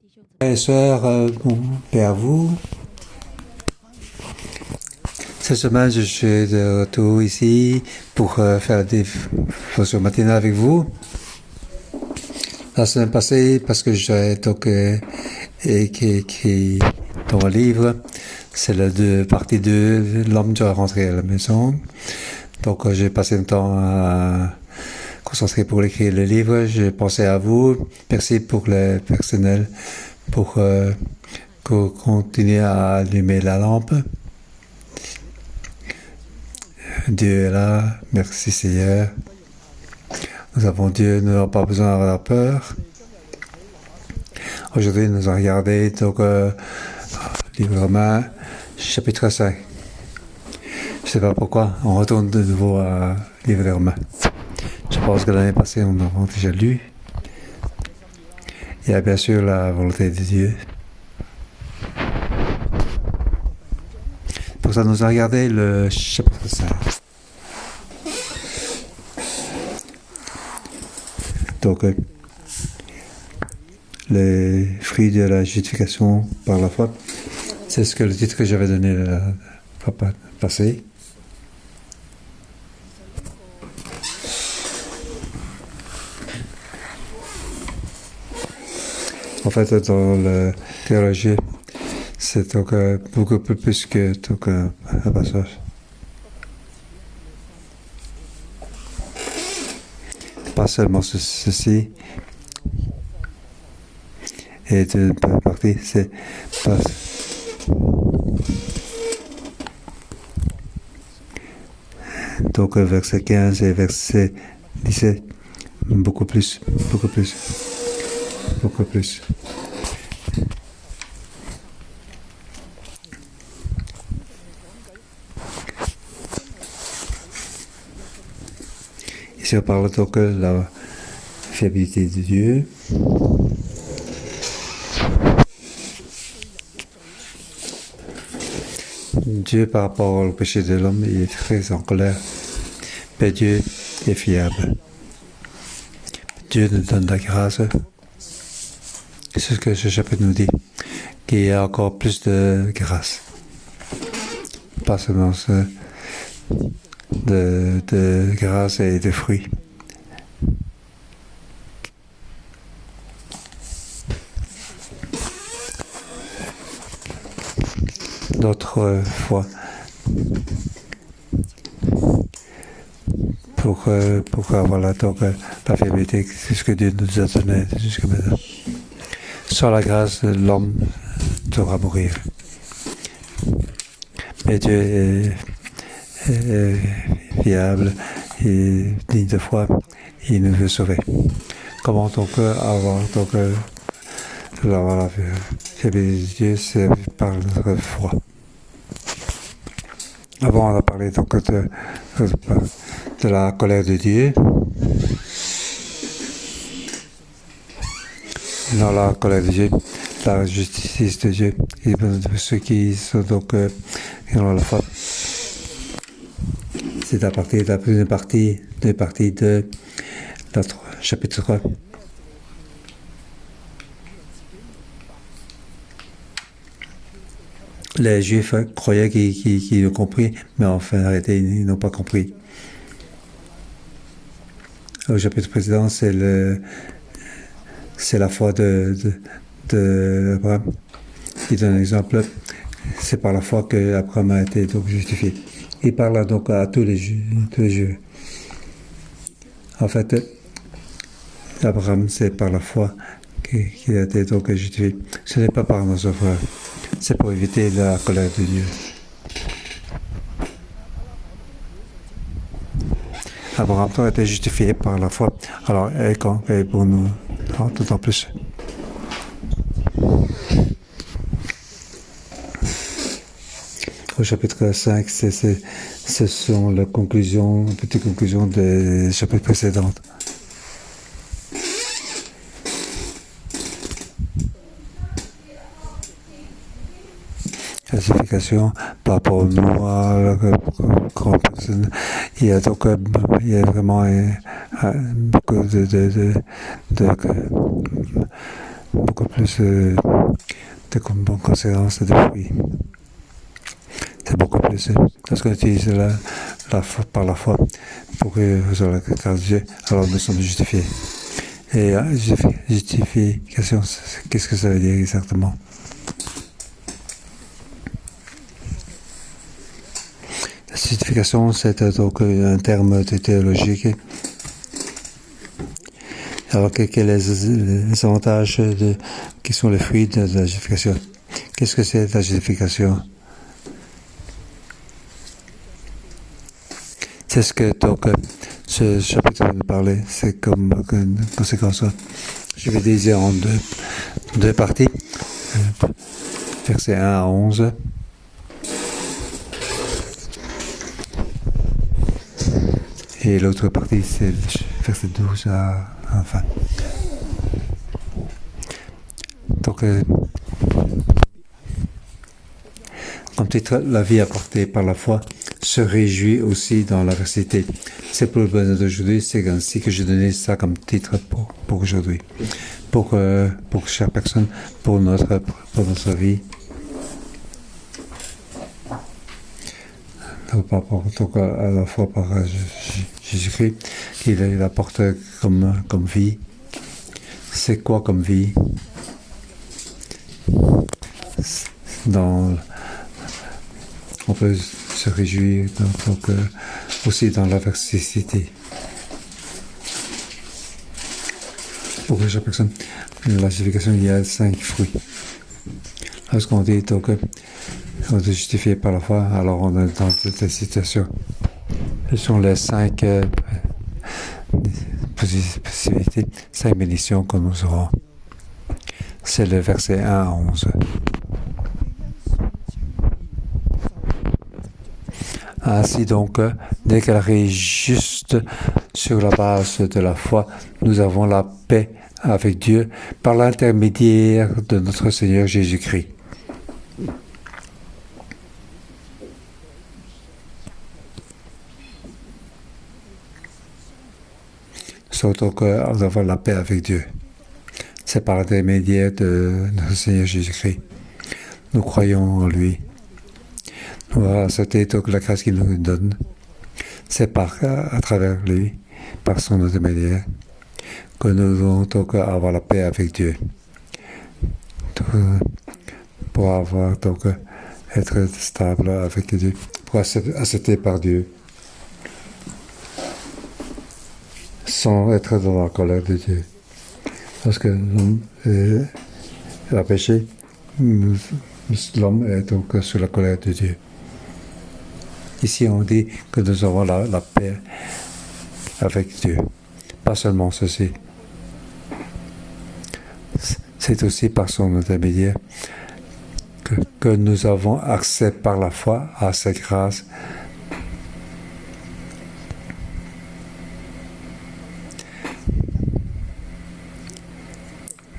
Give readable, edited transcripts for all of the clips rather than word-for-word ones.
Frères et sœurs, bon, paix à vous. Cette semaine, je suis de retour ici pour faire des fonctions matinales avec vous. La semaine passée, parce que j'ai donc écrit dans un livre, c'est la partie 2, l'homme doit rentrer à la maison. Donc j'ai passé le temps à concentrer pour écrire le livre. J'ai pensé à vous. Merci pour le personnel, pour continuer à allumer la lampe. Dieu est là. Merci Seigneur. Nous avons Dieu, nous n'avons pas besoin d'avoir peur. Aujourd'hui, nous allons regarder donc livre Romains, chapitre 5. Je ne sais pas pourquoi, on retourne de nouveau à livre de Romains. Je pense que l'année passée, on a déjà lu. Il y a bien sûr la volonté de Dieu. Pour ça, nous allons regarder le chapitre 5. Donc, les fruits de la justification par la foi, c'est ce que le titre que j'avais donné la fois passée. En fait, dans la théologie, c'est donc beaucoup plus que donc, un passage. Pas seulement ceci, et de partie, c'est pas. Donc, verset 15 et verset 17, beaucoup plus. Ici, on parle donc de la fiabilité de Dieu. Dieu, par rapport au péché de l'homme, il est très en colère. Mais Dieu est fiable. Dieu nous donne la grâce. C'est ce que ce chapitre nous dit, qu'il y a encore plus de grâce. Pas seulement de grâce et de fruits. Notre foi pour avoir la fiabilité, c'est ce que Dieu nous a donné jusqu'à maintenant. Sans la grâce, l'homme devra mourir. Mais Dieu est fiable et digne de foi, il nous veut sauver. Comment donc avoir la fiabilité de Dieu, c'est par notre foi. Avant, on a parlé donc de la colère de Dieu. Dans la colère de Dieu, la justice de Dieu, et de ceux qui sont donc dans la foi. C'est à partir de la première partie de notre chapitre 3. Les Juifs croyaient qu'ils ont compris, mais en fin d'arrêté, ils n'ont pas compris. Au chapitre précédent, c'est la foi d'Abraham. Il donne un exemple. C'est par la foi qu'Abraham a été donc justifié. Il parle donc à tous les Juifs. En fait, Abraham, c'est par la foi qu'il a été donc justifié. Ce n'est pas par nos œuvres. C'est pour éviter la colère de Dieu. Abraham a été justifié par la foi. Alors, et pour nous, tout en plus. Au chapitre 5, ce sont les petites conclusions des chapitres précédents. Classification par rapport au noir, grande personne. Il y a vraiment beaucoup plus de conséquences de fruits. C'est beaucoup plus. Lorsqu'on utilise par la foi pour que vous aurez la grâce de Dieu, alors nous sommes justifiés. Et justification, qu'est-ce que ça veut dire exactement? La justification, c'est donc un terme théologique. Alors, quels sont les avantages qui sont les fruits de la justification? Qu'est-ce que c'est la justification? C'est ce que donc ce chapitre va nous parler. C'est comme une conséquence. Je vais diviser en deux parties. Versets 1 à 11. Et l'autre partie, c'est verset 12 à enfin. Donc, comme titre, la vie apportée par la foi se réjouit aussi dans l'adversité. C'est pour le bonheur d'aujourd'hui, c'est ainsi que j'ai donné ça comme titre pour aujourd'hui. Pour chaque personne, pour notre vie. Donc, à la fois par Jésus-Christ, qu'il apporte comme vie. C'est quoi comme vie? On peut se réjouir aussi dans l'adversité. Pour chaque personne, la justification, il y a 5 fruits. Lorsqu'on dit donc on est justifié par la foi, alors on est dans cette situation. Ce sont les 5 possibilités, 5 bénédictions que nous aurons. C'est le verset 1 à 11. Ainsi donc, déclaré juste sur la base de la foi, nous avons la paix avec Dieu par l'intermédiaire de notre Seigneur Jésus-Christ. Surtout qu'on avons la paix avec Dieu. C'est par l'intermédiaire de notre Seigneur Jésus-Christ. Nous croyons en lui. Nous avons accepté la grâce qu'il nous donne. C'est à travers lui, par son intermédiaire, que nous devons donc avoir la paix avec Dieu. Pour avoir donc être stable avec Dieu, pour accepter par Dieu, sans être dans la colère de Dieu. Parce que l'homme a péché, l'homme est donc sous la colère de Dieu. Ici, on dit que nous avons la paix avec Dieu. Pas seulement ceci. C'est aussi par son intermédiaire que nous avons accès par la foi à cette grâce.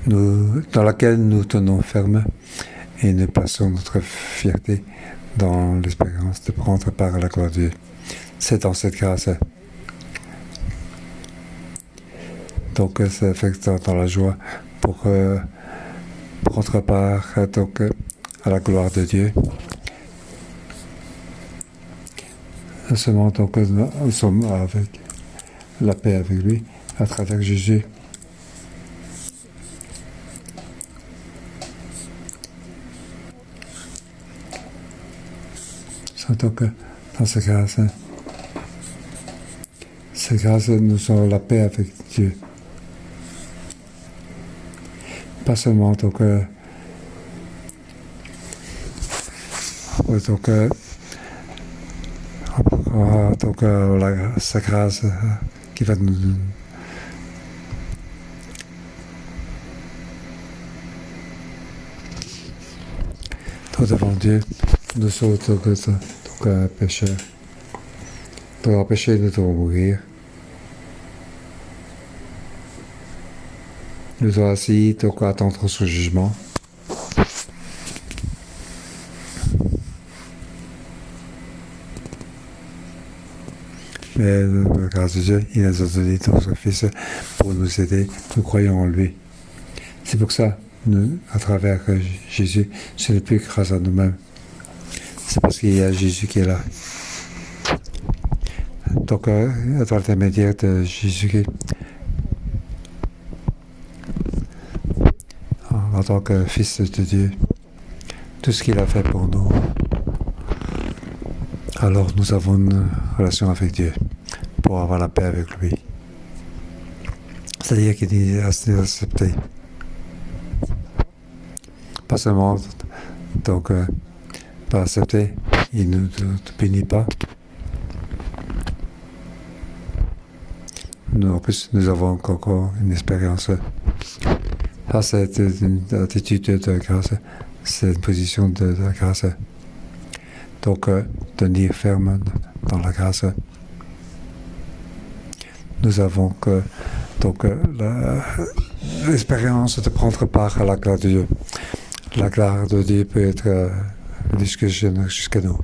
Dans laquelle nous tenons ferme et nous plaçons notre fierté dans l'espérance de prendre part à la gloire de Dieu. C'est dans cette grâce. Donc, ça fait dans la joie pour prendre part donc, à la gloire de Dieu. Seulement, donc, nous sommes avec la paix avec lui à travers Jésus. Donc, dans cette grâce, nous avons la paix avec Dieu. Pas seulement donc sa grâce qui va nous devant Dieu, nous sommes donc pécheurs. Pour avoir péché, nous devons mourir. Nous devons ainsi donc attendre son jugement. Mais grâce à Dieu, il nous a donné son Fils pour nous aider. Nous croyons en lui. C'est pour ça à travers Jésus, ce n'est plus grâce à nous-mêmes. C'est parce qu'il y a Jésus qui est là. Donc, à l'intermédiaire de Jésus, en tant que Fils de Dieu, tout ce qu'il a fait pour nous, alors nous avons une relation avec Dieu pour avoir la paix avec lui. C'est-à-dire qu'il est accepté. Pas seulement donc pas accepté, il ne te bénit pas. Nous, en plus, nous avons encore une expérience. Ça, c'est une attitude de grâce. C'est une position de grâce. Donc, tenir ferme dans la grâce. Nous avons l'expérience de prendre part à la gloire de Dieu. La gloire de Dieu peut être jusqu'à nous.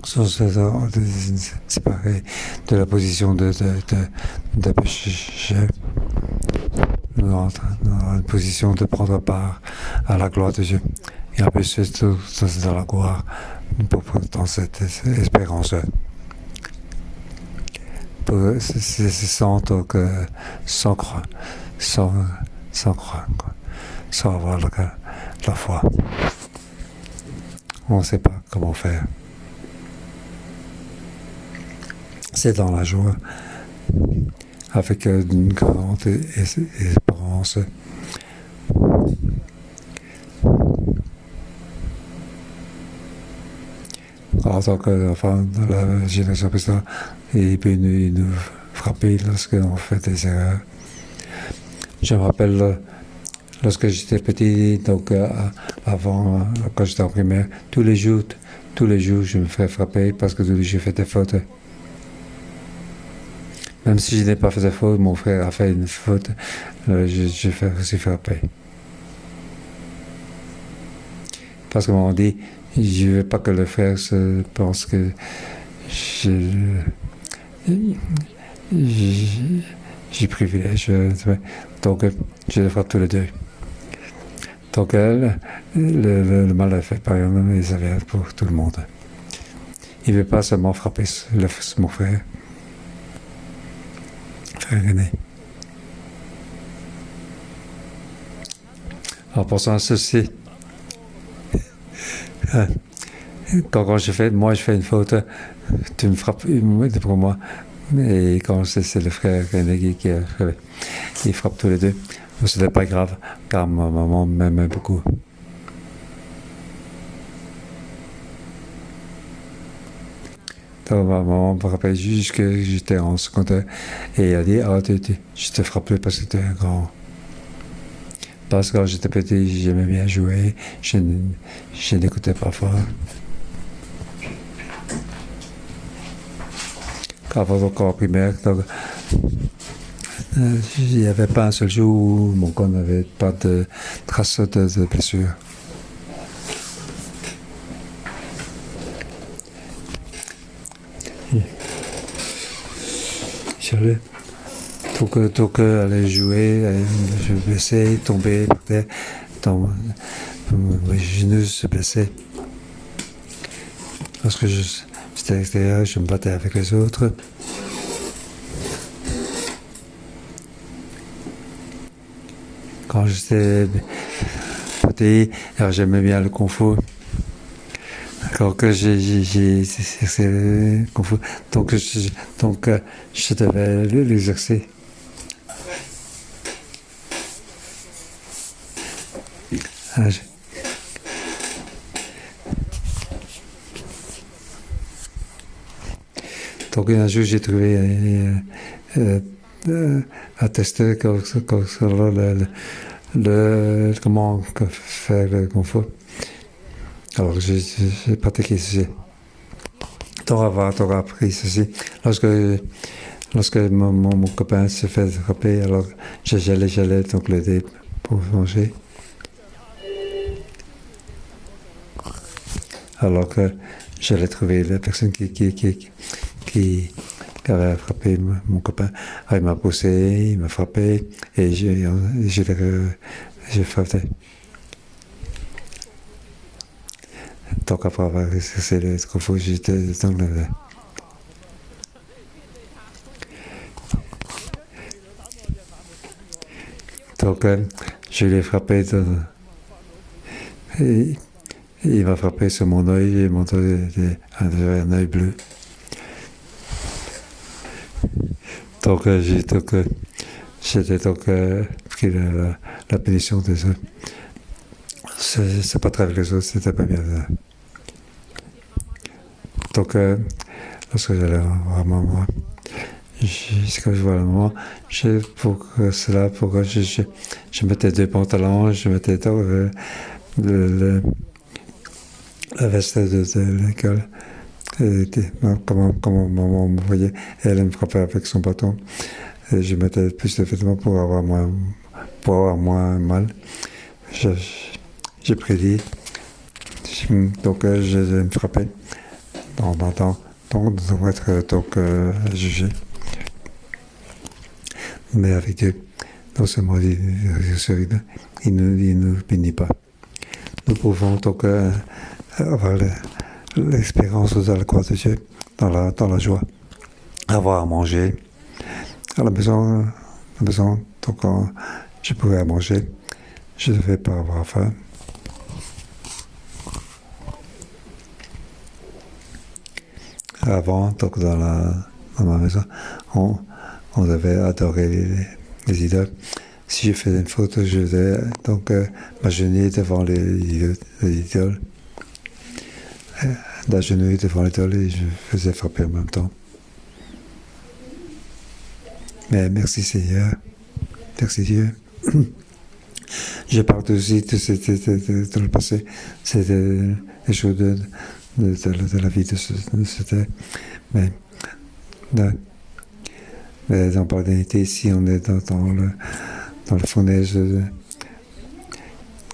C'est pareil de la position de péché. Nous avons une position de prendre part à la gloire de Dieu. Et en plus, c'est dans la gloire, dans cette espérance. C'est sans croix, sans avoir la foi. On ne sait pas comment faire. C'est dans la joie, avec une grande espérance. En tant qu'enfant de la génération précédente, il peut nous frapper lorsqu'on fait des erreurs. Je me rappelle, lorsque j'étais petit, donc avant, quand j'étais en primaire, tous les jours, je me fais frapper parce que j'ai fait des fautes. Même si je n'ai pas fait de faute, mon frère a fait une faute, je fais aussi frapper. Parce qu'on m'a dit, je ne veux pas que le frère se pense que j'ai privilège. Donc, je les frappe tous les deux. Donc, le mal est fait par eux-mêmes et ça vient pour tout le monde. Il ne veut pas seulement frapper mon frère. Frère René. En pensant à ceci, quand je fais une faute, tu me frappes pour moi. Et quand c'est le frère René qui il frappe tous les deux, ce n'est pas grave, car ma maman m'aime beaucoup. Donc, ma maman me rappelle juste que j'étais en secondaire et elle a dit je te frappe plus parce que tu es un grand. Parce que quand j'étais petit, j'aimais bien jouer, je n'écoutais pas fort. Quand j'étais encore primaire, donc, il n'y avait pas un seul jour où mon corps n'avait pas de traces de blessure. J'allais donc aller jouer, je me blessais, tomber par terre, mes genoux se blessaient. Lorsque j'étais à l'extérieur, je me battais avec les autres. Quand j'étais petit, alors j'aimais bien le Kung Fu. Alors que j'ai exercé le Kung Fu, donc je devais l'exercer. Donc un jour j'ai trouvé à tester comment faire le Kung Fu. Alors j'ai pratiqué ceci. T'auras appris ceci. Lorsque mon copain se fait frapper, alors j'allais donc l'aider pour manger. Alors que j'allais trouver la personne qui qui avait frappé mon copain. Alors, il m'a poussé, il m'a frappé, et j'ai frappé. Donc après avoir exercé le trofeo, j'étais dans le... Donc je l'ai frappé et il m'a frappé sur mon œil, et mon œil était un œil bleu. Donc j'étais pris la punition de ça. C'est pas très avec les autres, c'était pas bien. Donc lorsque j'allais voir maman, quand je vois la maman, pour je mettais 2 pantalons, je mettais la veste de l'école. Comment maman me voyait, elle me frappait avec son bâton. Et je mettais plus de vêtements pour avoir moins mal. J'ai prédit, donc je me frappais dans devrait être jugé. Mais avec Dieu, non seulement il ne nous bénit pas. Nous pouvons donc avoir l'expérience de la croix de Dieu dans la joie, avoir à manger à la maison, donc je pouvais à manger, je ne devais pas avoir faim. Avant, donc dans ma maison, on devait adorer les idoles. Si je faisais une faute, je devais donc m'agenouiller devant les idoles. D'agenouiller devant l'idole, et je faisais frapper en même temps. Mais merci Seigneur, merci Dieu. Je parle aussi de le passé, c'est des choses de la vie de ce terre. Mais dans pardonnité, ici, on est dans le fournaise,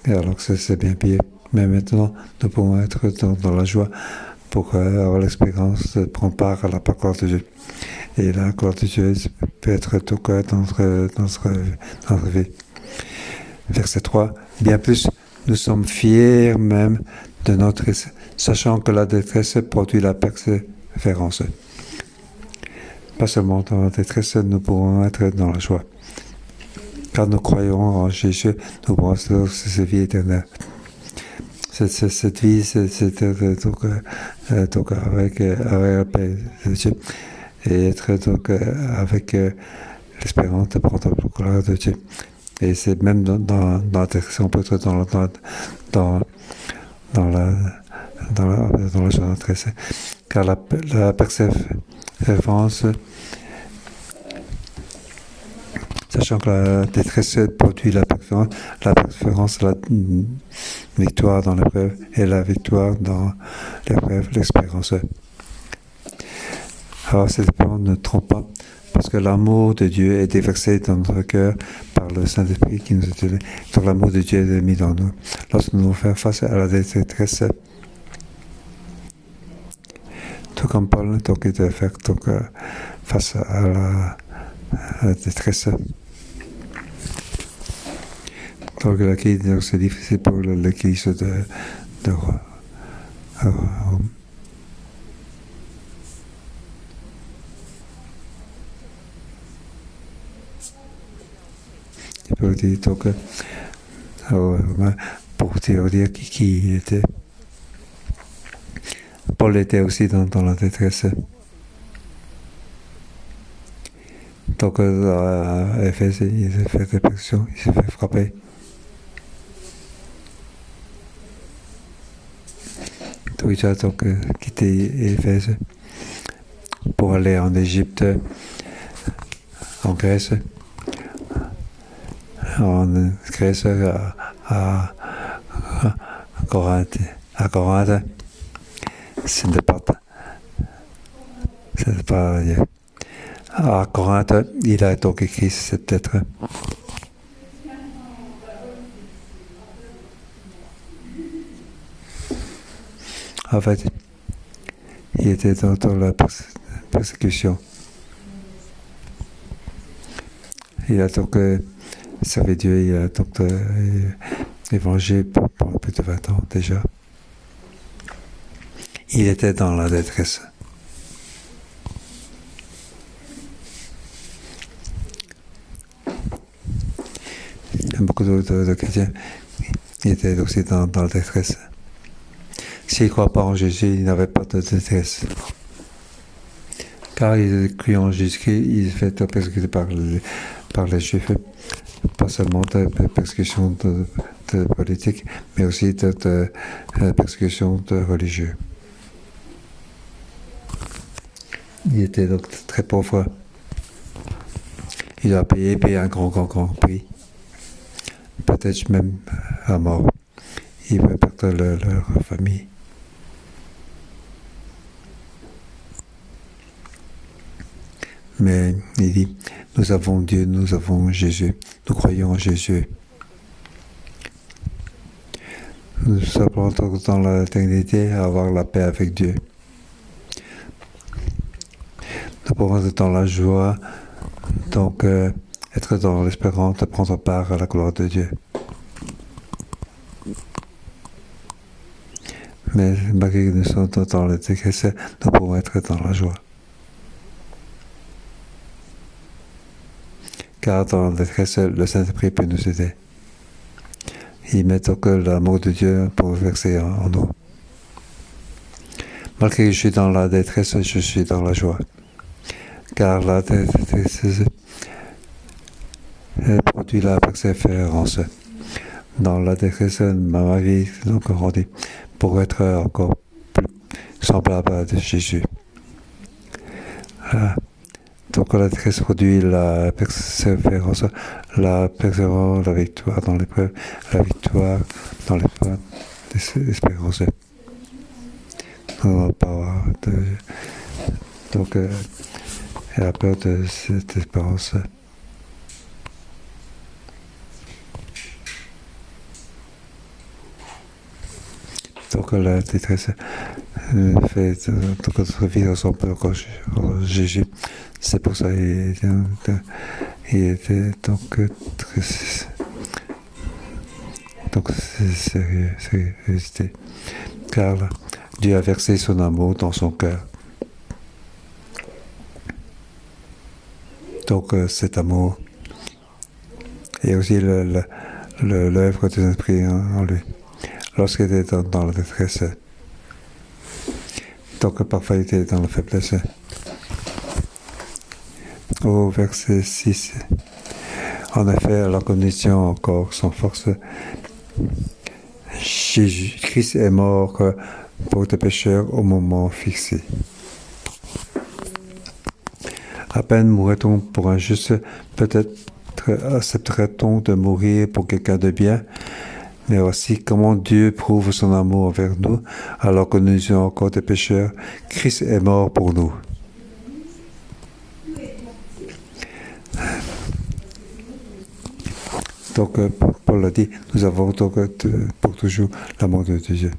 alors que c'est bien pire. Mais maintenant, nous pouvons être dans la joie pour avoir l'expérience de prendre part à la gloire de Dieu. Et la gloire de Dieu peut être tout cas dans notre vie. Verset 3. Bien plus, nous sommes fiers même de notre tristesse, sachant que la détresse produit la persévérance. Pas seulement dans la détresse, nous pourrons être dans la joie. Car nous croyons en Jésus, nous pourrons être cette vie éternelle. Cette vie, c'est donc avec la paix de Dieu, et être donc avec l'espérance de prendre la gloire de Dieu. Et c'est même dans la détresse, on peut être dans la joie détresse, car la persévérance, sachant que la détresse produit la persévérance, la victoire dans l'épreuve, et la victoire dans l'épreuve, l'expérience. Alors, cette parole ne trompe pas, parce que l'amour de Dieu est déversé dans notre cœur par le Saint-Esprit qui nous est donné. Donc, l'amour de Dieu est mis dans nous. Lorsque nous faisons face à la détresse, tout comme Paul, donc, il devait faire face à la détresse. Donc, c'est difficile pour l'église de Rome. Il peut dire donc, pour dire qui il était. Paul était aussi dans la détresse. Donc à Éphèse, il s'est fait répression, il s'est fait frapper. Donc il a donc quitté Éphèse pour aller en Égypte, en Grèce. En Grèce, à Corinthe. À Corinthe, c'était pas à Corinthe, il a donc écrit cette lettre. En fait, il était dans la persécution. Il a donc servi Dieu, il a donc évangile pour plus de 20 ans déjà. Il était dans la détresse. Beaucoup de chrétiens étaient aussi dans la détresse. S'ils ne croient pas en Jésus, ils n'avaient pas de détresse. Car ils croient en Jésus-Christ, ils étaient persécutés par les Juifs. Pas seulement de persécution de politique, mais aussi de persécution de religieux. Il était donc très pauvre. Il a payé un grand prix. Peut-être même à mort. Ils veulent perdre leur famille. Mais il dit, nous avons Dieu, nous avons Jésus, nous croyons en Jésus. Nous sommes dans l'éternité à avoir la paix avec Dieu. Nous pouvons être dans la joie, donc être dans l'espérance de prendre part à la gloire de Dieu. Mais malgré que nous sommes dans la détresse, nous pouvons être dans la joie. Car dans la détresse, le Saint-Esprit peut nous aider. Il met donc l'amour de Dieu pour verser en nous. Malgré que je suis dans la détresse, je suis dans la joie. Car la détresse produit la persévérance. Dans la détresse, ma vie est donc rendue pour être encore plus semblable à Jésus. Donc la détresse produit la persévérance, la victoire dans l'épreuve, la victoire dans l'épreuve, l'espérance. Donc, la peur de cette espérance. Donc la détresse fait donc notre vie ressemble à Jésus. C'est pour ça qu'il était donc très sérieux. Car Dieu a versé son amour dans son cœur. Donc cet amour et aussi l'œuvre de l'Esprit en lui. Lorsqu'il était dans la détresse, donc parfois il était dans la faiblesse. Au verset 6, en effet, alors que nous étions encore sans force, Jésus-Christ est mort pour tes pécheurs au moment fixé. À peine mourrait-on pour un juste, peut-être accepterait-on de mourir pour quelqu'un de bien. Mais aussi comment Dieu prouve son amour envers nous, alors que nous étions encore des pécheurs. Christ est mort pour nous. Donc, Paul a dit, nous avons donc pour toujours l'amour de Dieu.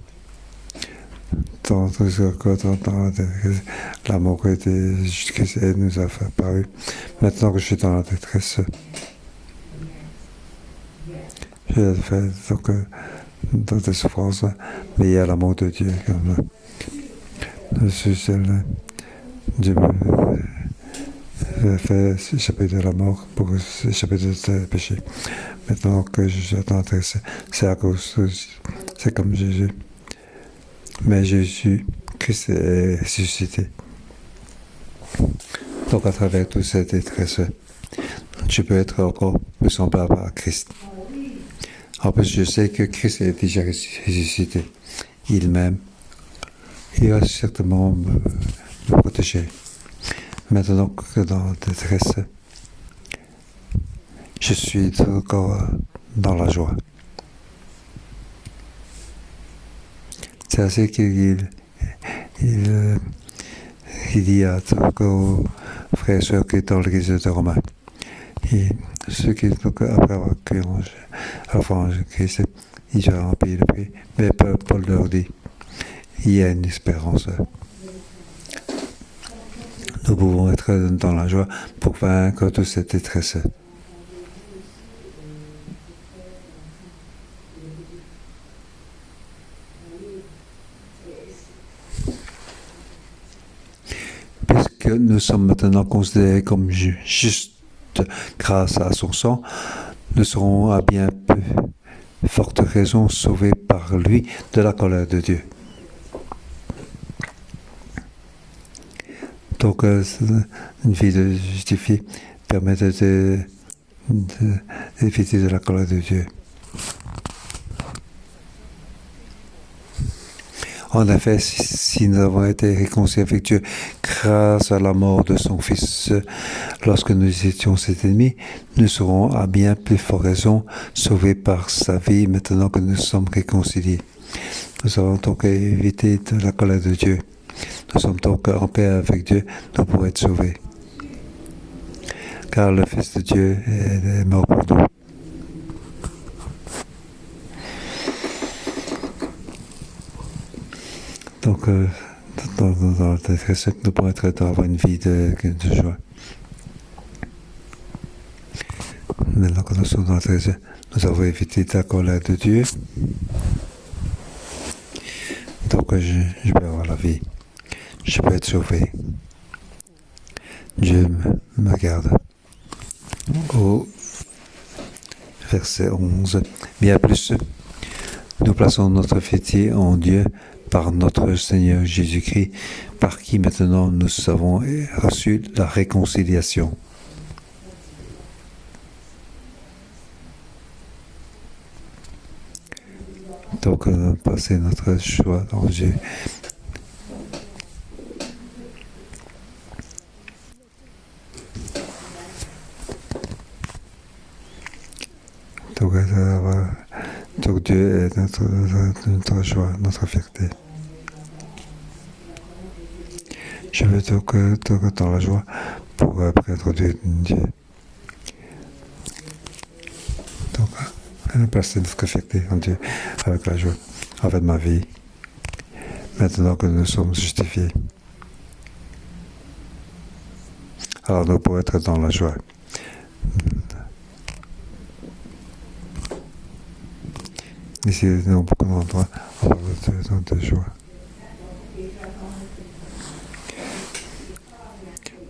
L'amour de Jésus-Christ nous a apparu. Maintenant que je suis dans la détresse, j'ai fait donc dans des souffrances, mais il y a l'amour de Dieu comme je suis seul. Dieu me fait échapper de la mort pour échapper de ses péchés. Maintenant que je suis dans la détresse, c'est à cause, c'est comme Jésus. Mais Jésus, Christ est ressuscité. Donc à travers toute cette détresse, je peux être encore plus semblable à Christ. En plus, je sais que Christ est déjà ressuscité. Il m'aime. Il va certainement me protéger. Maintenant que dans la détresse, je suis encore dans la joie. C'est ainsi qu'il dit à aux frères et sœurs qui sont dans l'église de Romain. Et ceux qui, donc, après avoir cru en Christ, ils ont payé le prix. Mais Paul leur dit, il y a une espérance. Nous pouvons être dans la joie pour vaincre toute cette détresse. Puisque nous sommes maintenant considérés comme justes grâce à son sang, nous serons à bien peu forte raison sauvés par lui de la colère de Dieu. Donc, une vie de justifié permet d'éviter de la colère de Dieu. En effet, si nous avons été réconciliés avec Dieu grâce à la mort de son Fils, lorsque nous étions ses ennemis, nous serons à bien plus forte raison sauvés par sa vie maintenant que nous sommes réconciliés. Nous avons donc évité de la colère de Dieu. Nous sommes donc en paix avec Dieu, nous pourrons être sauvés. Car le Fils de Dieu est mort pour nous. Donc, dans la détresse, nous pourrons avoir une vie de joie. Maintenant que nous sommes dans la détresse, nous avons évité la colère de Dieu. Donc, je peux avoir la vie. Je peux être sauvé. Dieu me garde. Au verset 11. Bien plus, nous plaçons notre fierté en Dieu par notre Seigneur Jésus-Christ, par qui maintenant nous avons reçu la réconciliation. Donc, passer notre choix dans Dieu. Donc Dieu est notre joie, notre fierté. Je veux donc dans la joie pour être Dieu. Donc, placer notre fierté en Dieu avec la joie, avec ma vie, maintenant que nous sommes justifiés. Alors nous pouvons être dans la joie. Ici, dans beaucoup d'endroits, on parle de joie.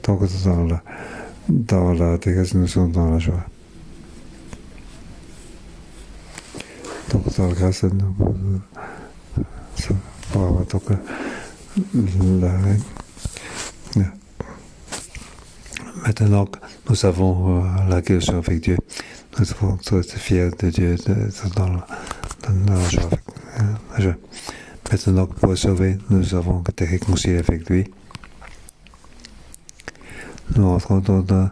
Donc, dans la détresse, nous sommes dans la joie. Donc, dans la grâce, nous pour avoir donc maintenant que nous avons la guérison avec Dieu, nous devons être fiers de Dieu dans la joie. Maintenant que pour être sauvés, nous avons été réconciliés avec lui. Nous entrons dans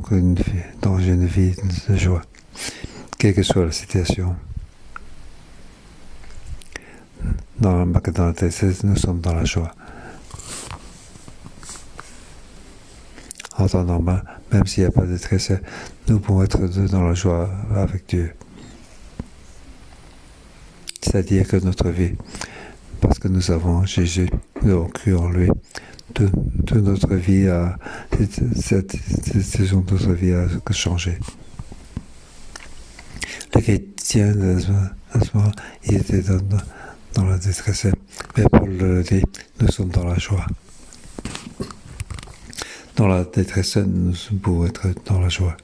une vie de joie, quelle que soit la situation. Dans la détresse, nous sommes dans la joie. En temps normal, même s'il n'y a pas de détresse, nous pouvons être dans la joie avec Dieu. C'est-à-dire que notre vie, parce que nous avons Jésus, nous avons cru en lui, toute notre vie cette saison de notre vie a changé. Les chrétiens, à ce moment, ils étaient dans la détresse, mais Paul le dit, nous sommes dans la joie. Dans la détresse, nous pouvons être dans la joie.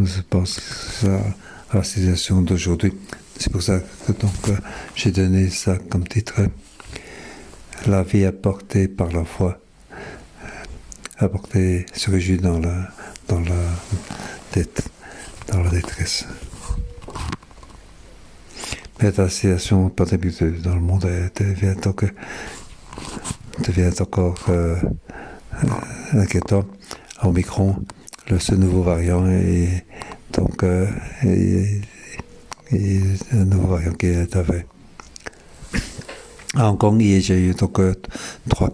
Je pense à la situation d'aujourd'hui. C'est pour ça que j'ai donné ça comme titre. La vie apportée par la foi, apportée se réjouit dans la détresse. Mais la situation pandémique dans le monde devient encore inquiétant. Omicron, ce nouveau variant, et donc un nouveau variant qui est arrivé. À Hong Kong, j'ai eu 3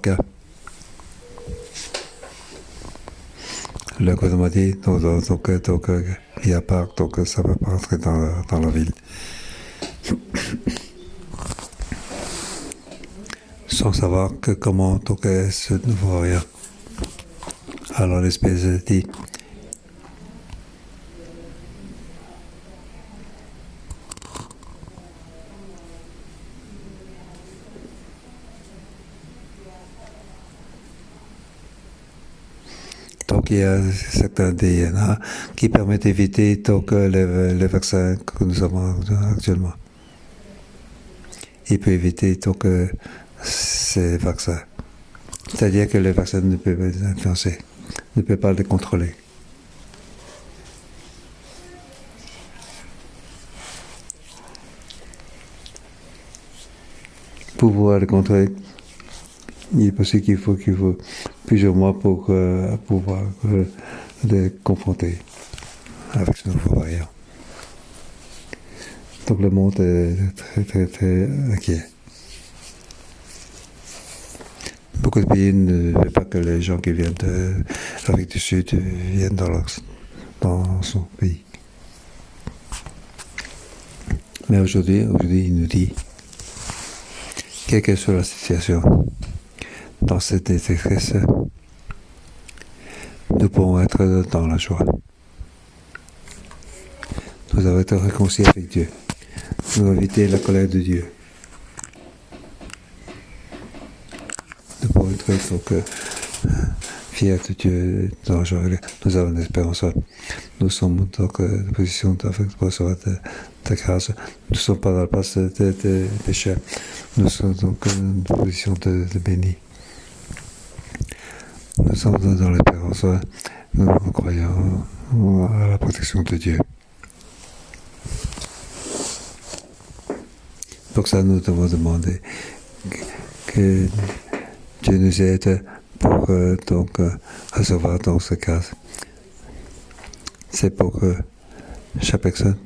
cas. Le gouvernement m'a dit, il n'y a pas, donc ça ne va pas rentrer dans la ville. Sans savoir comment est ce nouveau variant. Alors l'espèce dit, Donc il y a certains DNA qui permettent d'éviter donc les vaccins que nous avons actuellement. Il peut éviter donc ces vaccins. C'est-à-dire que les vaccins ne peuvent pas les influencer, ne peuvent pas les contrôler. Pour pouvoir les contrôler, il est possible qu'il faut plusieurs mois pour pouvoir les confronter avec ce nouveau variant. Donc le monde est très très très inquiet. Beaucoup de pays ne veulent pas que les gens qui viennent de l'Afrique du Sud viennent dans son pays. Mais aujourd'hui, il nous dit, quelle que soit la situation, dans cette détresse, nous pouvons être dans la joie. Nous avons été réconciliés avec Dieu. Nous avons évité la colère de Dieu. Nous pouvons être donc fiers de Dieu dans la joie. Nous avons une espérance. Nous sommes donc dans la position de recevoir de grâce. Nous ne sommes pas dans la place de péché. Nous sommes donc dans une position de béni. Nous sommes dans l'espérance. Nous croyons à la protection de Dieu. Pour ça, nous devons demander que Dieu nous aide pour donc recevoir dans ce cas. C'est pour chaque personne.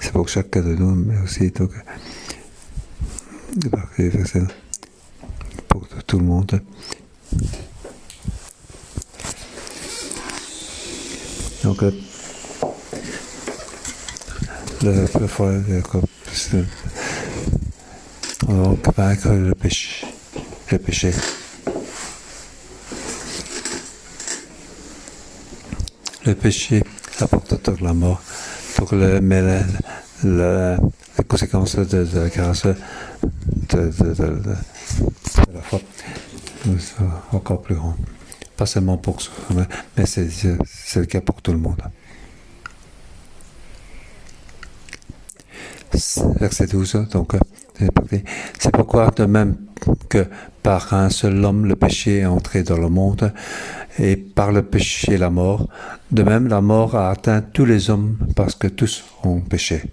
C'est pour chacun de nous, mais aussi donc pour tout le monde. Donc la foi on peut vaincre le péché. Le péché apporte donc la mort. Donc mais la conséquence de la grâce de la foi est encore plus grande. Pas seulement pour soi, mais c'est le cas pour tout le monde. Verset 12, donc, c'est pourquoi de même que par un seul homme le péché est entré dans le monde, et par le péché la mort, de même la mort a atteint tous les hommes parce que tous ont péché.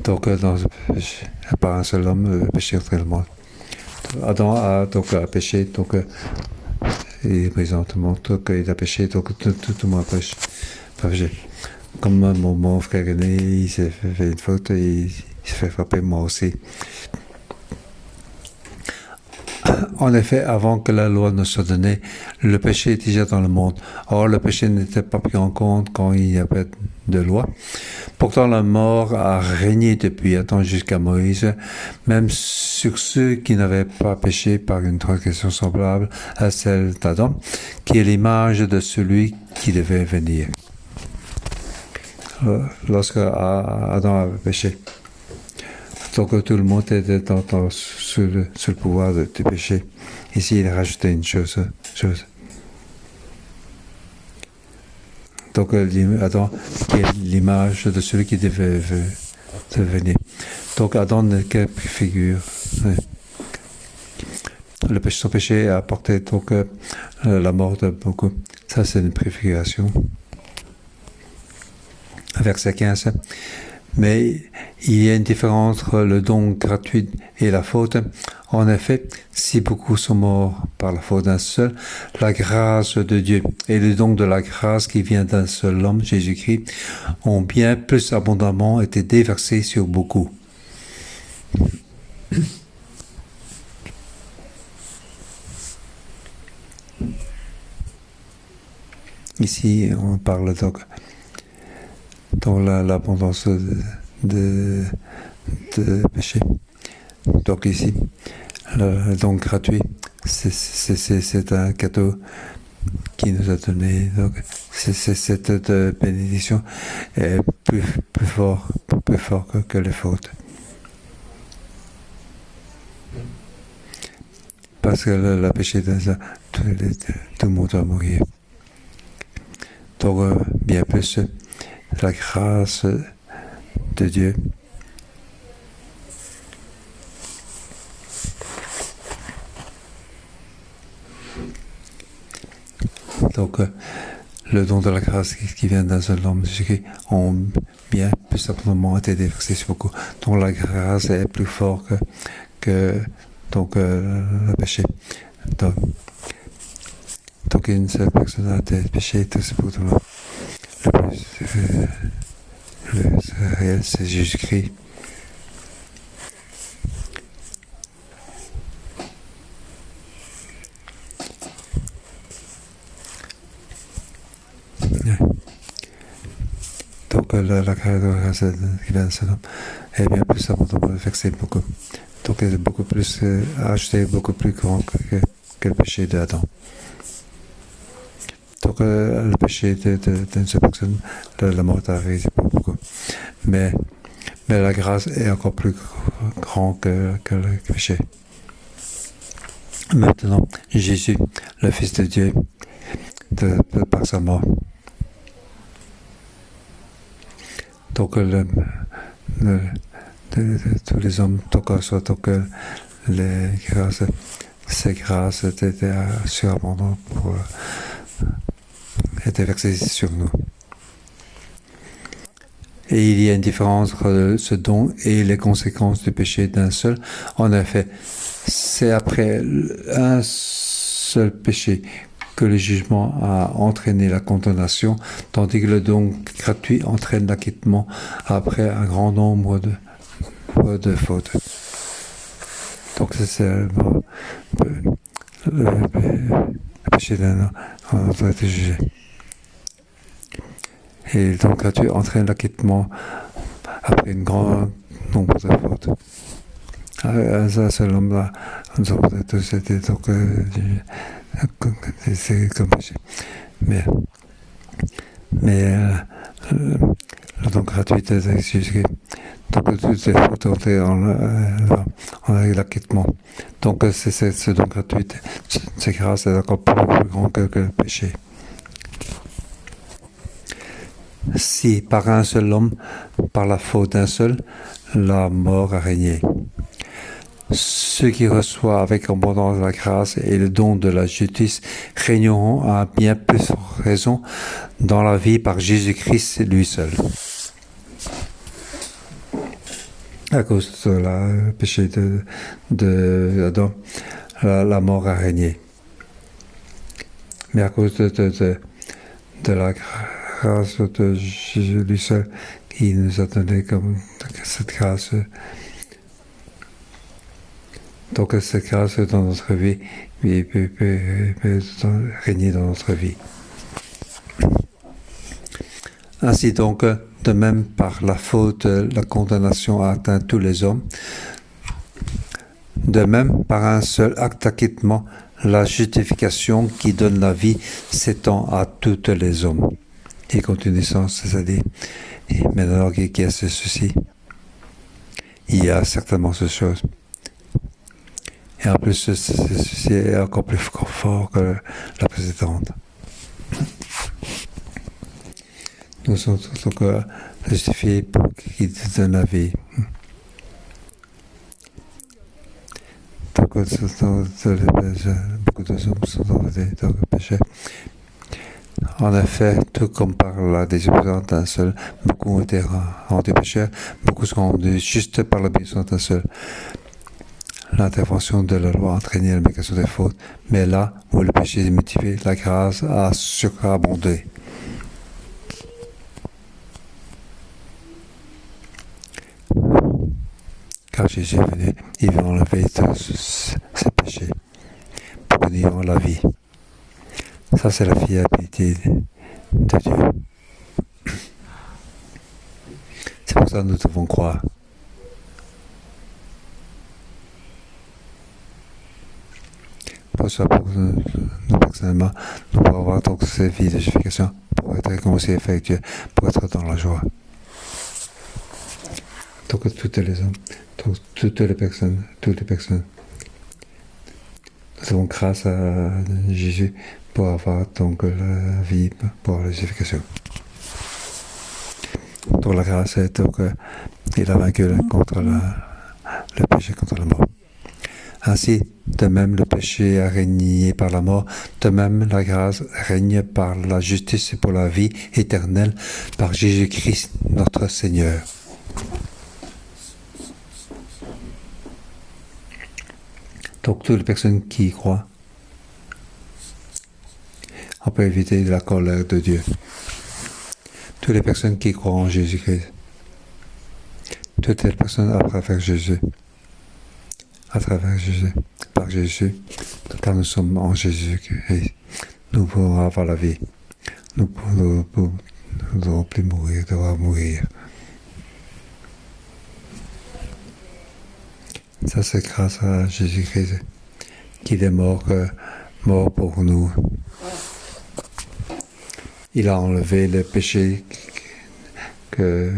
Donc, par un seul homme, le péché est entré dans le monde. Adam a donc péché, donc et présentement, qu'il a péché, donc tout le monde a péché. Comme mon frère aîné, il s'est fait une faute, il s'est fait frapper, moi aussi. En effet, avant que la loi ne soit donnée, le péché était déjà dans le monde. Or, le péché n'était pas pris en compte quand il y avait de loi. Pourtant, la mort a régné depuis Adam jusqu'à Moïse, même sur ceux qui n'avaient pas péché par une transgression semblable à celle d'Adam, qui est l'image de celui qui devait venir. Lorsque Adam avait péché, donc tout le monde était sous le pouvoir du péché. Ici, il a rajouté une chose. Donc, Adam, qui est l'image de celui qui devait venir. Donc, Adam n'est que figure. Son péché a apporté donc la mort de beaucoup. Ça, c'est une préfiguration. Verset 15. Mais il y a une différence entre le don gratuit et la faute. En effet, si beaucoup sont morts par la faute d'un seul, la grâce de Dieu et le don de la grâce qui vient d'un seul homme, Jésus-Christ, ont bien plus abondamment été déversés sur beaucoup. Ici, on parle donc dans l'abondance de péché. Donc ici, le don gratuit, c'est un cadeau qui nous a donné. Donc, cette bénédiction est plus fort que les fautes. parce que le péché d'un seul, tout le monde va mourir. Donc, bien plus, la grâce de Dieu. Donc, le don de la grâce qui vient d'un seul homme, Jésus-Christ, ont bien plus simplement été déversés sur beaucoup. Donc, la grâce est plus forte que le péché. Donc, une seule personne a été péché, tout c'est pour tout le plus réel, c'est Jésus-Christ. Donc la grâce qui vient de cet homme est bien plus abondamment versée beaucoup. Donc elle est beaucoup plus achetée, beaucoup plus grand que le péché d'Adam. Donc le péché d'une seule personne, la mort est arrivée pour beaucoup. Mais la grâce est encore plus grand que le péché. Maintenant, Jésus, le Fils de Dieu, par sa mort. Donc tous les hommes, les grâces, ces grâces étaient surabondantes pour être versées sur nous. Et il y a une différence entre ce don et les conséquences du péché d'un seul. En effet, c'est après un seul péché que le jugement a entraîné la condamnation, tandis que le don gratuit entraîne l'acquittement après un grand nombre de fautes. Donc c'est le péché d'un homme doit être jugé. Et le don gratuit entraîne l'acquittement après un grand nombre de fautes. Un seul homme-là, nous avons tous été c'est comme péché. Mais le don gratuit est Jésus. Donc toutes les fautes ont été en l'acquittement. Donc c'est ce don gratuit, c'est grâce est encore plus grand que le péché. Si par un seul homme, par la faute d'un seul, la mort a régné. Ceux qui reçoivent avec abondance la grâce et le don de la justice régneront à bien plus raison dans la vie par Jésus-Christ lui seul. À cause de la péché d'Adam, la mort a régné. Mais à cause de la grâce de Jésus lui seul, qui nous a donné comme cette grâce. Donc cette grâce dans notre vie peut régner dans notre vie. Ainsi donc, de même par la faute, la condamnation a atteint tous les hommes. De même, par un seul acte d'acquittement, la justification qui donne la vie s'étend à tous les hommes. Et continue sans c'est-à-dire, et maintenant qu'il y a ce souci, il y a certainement ces choses. Et en plus, ceci est encore plus fort que la précédente. Nous sommes donc justifiés pour qu'il donne la vie. Donc, beaucoup de hommes sont dans le péché. En effet, tout comme par la désobéissance d'un seul, beaucoup ont été rendus pécheurs, beaucoup sont rendus juste par l'obéissance d'un seul. L'intervention de la loi a entraîné la négation des fautes, mais là où le péché est multiplié, la grâce a surabondé. Car Jésus est venu, il veut enlever tous ces péchés pour que nous ayons la vie. Ça, c'est la fiabilité de Dieu. C'est pour ça que nous devons croire. Pour ça, pour nous personnellement, nous pouvons avoir donc cette vie de justification pour être réconciliés avec Dieu, pour être dans la joie. Donc toutes les hommes, toutes les personnes, nous avons grâce à Jésus pour avoir donc la vie, pour la justification. Donc la grâce est donc il a vaincu contre le péché, contre la mort. Ainsi, de même le péché a régné par la mort, de même la grâce règne par la justice et pour la vie éternelle par Jésus-Christ notre Seigneur. Donc toutes les personnes qui y croient, on peut éviter la colère de Dieu. Toutes les personnes qui croient en Jésus-Christ, toutes les personnes à travers Jésus, par Jésus, car nous sommes en Jésus-Christ, nous pouvons avoir la vie. Nous ne devons plus devoir mourir. Ça, c'est grâce à Jésus-Christ, qu'il est mort pour nous. Il a enlevé le péché que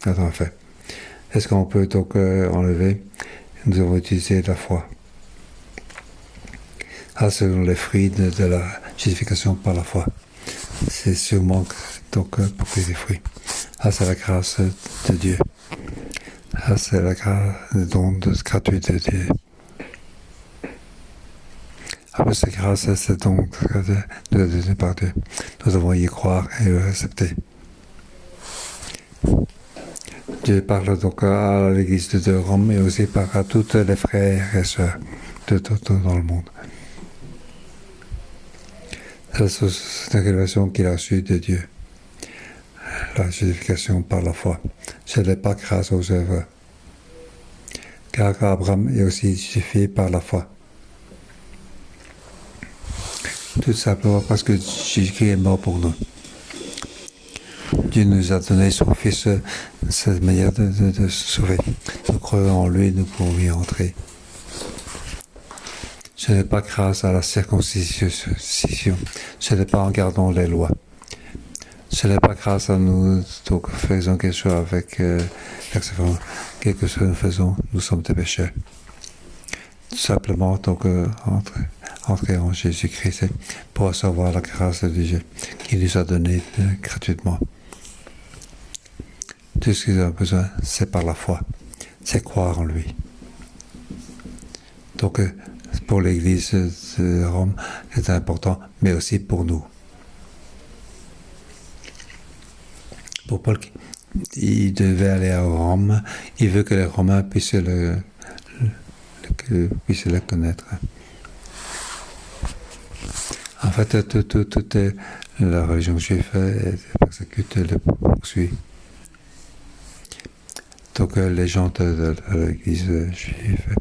Adam a fait. Est-ce qu'on peut donc enlever? Nous avons utilisé la foi. Ce sont les fruits de la justification par la foi. C'est sûrement donc porter des fruits. C'est la grâce de Dieu. C'est la grâce, le don gratuit de Dieu. Après cette grâce, c'est donc de par Dieu. Nous devons y croire et l'accepter. Dieu parle donc à l'église de Rome et aussi à toutes les frères et sœurs de tout dans le monde. C'est une révélation qu'il a reçue de Dieu. La justification par la foi. Ce n'est pas grâce aux œuvres. Car Abraham est aussi justifié par la foi. Tout simplement parce que Jésus est mort pour nous. Dieu nous a donné son Fils, cette manière de se sauver. Nous croyons en lui, nous pouvons y entrer. Ce n'est pas grâce à la circoncision, ce n'est pas en gardant les lois. Ce n'est pas grâce à nous, donc faisons quelque chose avec quelque chose nous faisons, nous sommes des pécheurs. Tout simplement, donc, entrer en Jésus-Christ pour recevoir la grâce de Dieu qu'il nous a donnée gratuitement. Tout ce qu'ils ont besoin, c'est par la foi, c'est croire en lui. Donc, pour l'Église de Rome, c'est important, mais aussi pour nous. Pour Paul, il devait aller à Rome, il veut que les Romains puissent le connaître. En fait, toute la religion juive est persécutée, le poursuit. Donc les gens de l'église juive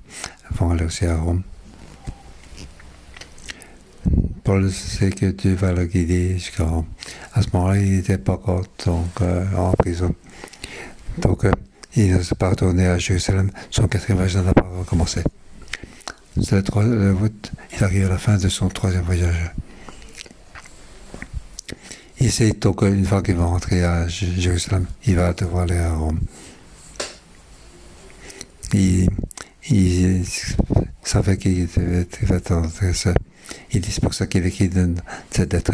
vont aller aussi à Rome. Paul sait que Dieu va le guider jusqu'à Rome. À ce moment-là, il n'était pas encore en prison. Donc il ne s'est pas retourné à Jérusalem. Son 4e voyage n'a pas recommencé. C'est le route, il arrive à la fin de son 3e voyage. Il sait donc une fois qu'il va rentrer à Jérusalem, il va devoir aller à Rome. Il savait qu'il devait être ça. Il dit c'est pour ça qu'il écrit de cette lettre.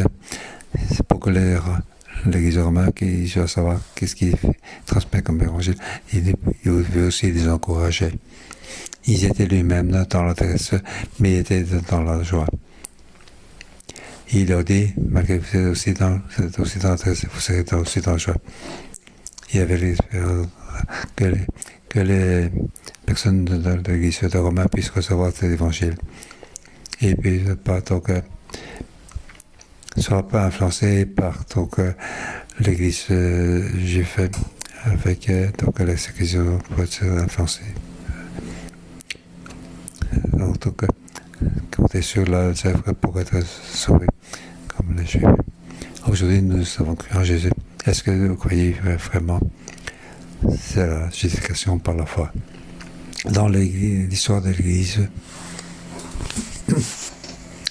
C'est pour que l'Église romaine qui doit savoir qu'est-ce qu'il transmet comme évangile. Il veut aussi les encourager. Ils étaient lui-même dans la tristesse, mais ils étaient dans la joie. Il leur dit, malgré que vous êtes aussi dans la tristesse, vous serez aussi dans la joie. Il y avait l'espérance que les personnes de l'Église de Romain puissent recevoir cet évangile. Et puis, pas donc, soit pas influencé par donc, l'Église juive avec donc la sécurité pour être influencée. Donc, compter sur la œuvre pour être sauvé, comme les Juifs. Aujourd'hui, nous avons cru en Jésus. Est-ce que vous croyez vraiment? C'est la justification par la foi. Dans l'histoire de l'Église,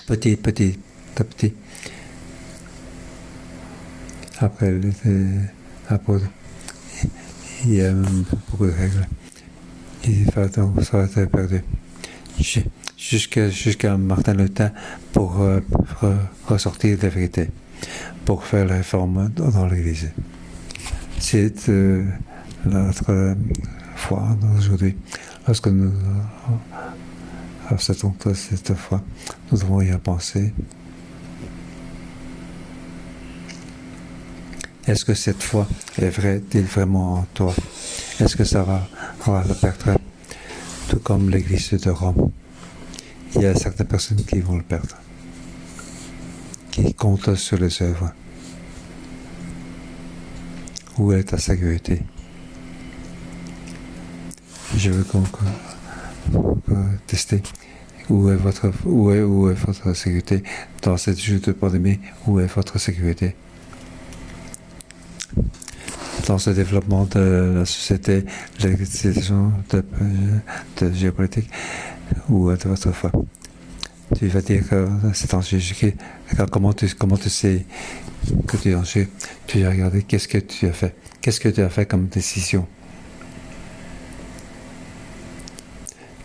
petit, après les apôtres, il y a beaucoup de règles. Il va donc, ça a été perdu. jusqu'à Martin Luther pour ressortir la vérité, pour faire la réforme dans l'Église. C'est notre foi aujourd'hui. Lorsque nous acceptons cette foi, nous devons y penser. Est-ce que cette foi est vraiment en toi? Est-ce que ça va la perdre? Tout comme l'Église de Rome. Il y a certaines personnes qui vont le perdre, qui comptent sur les œuvres. Où est ta sécurité? Je veux tester. Où est votre sécurité dans cette joute de pandémie? Où est votre sécurité? Dans ce développement de la société, les situations de géopolitique, où est votre foi? Tu vas dire que c'est en Jésus-Christ. Comment tu sais que tu es en Jésus? Tu as regardé qu'est-ce que tu as fait? Qu'est-ce que tu as fait comme décision?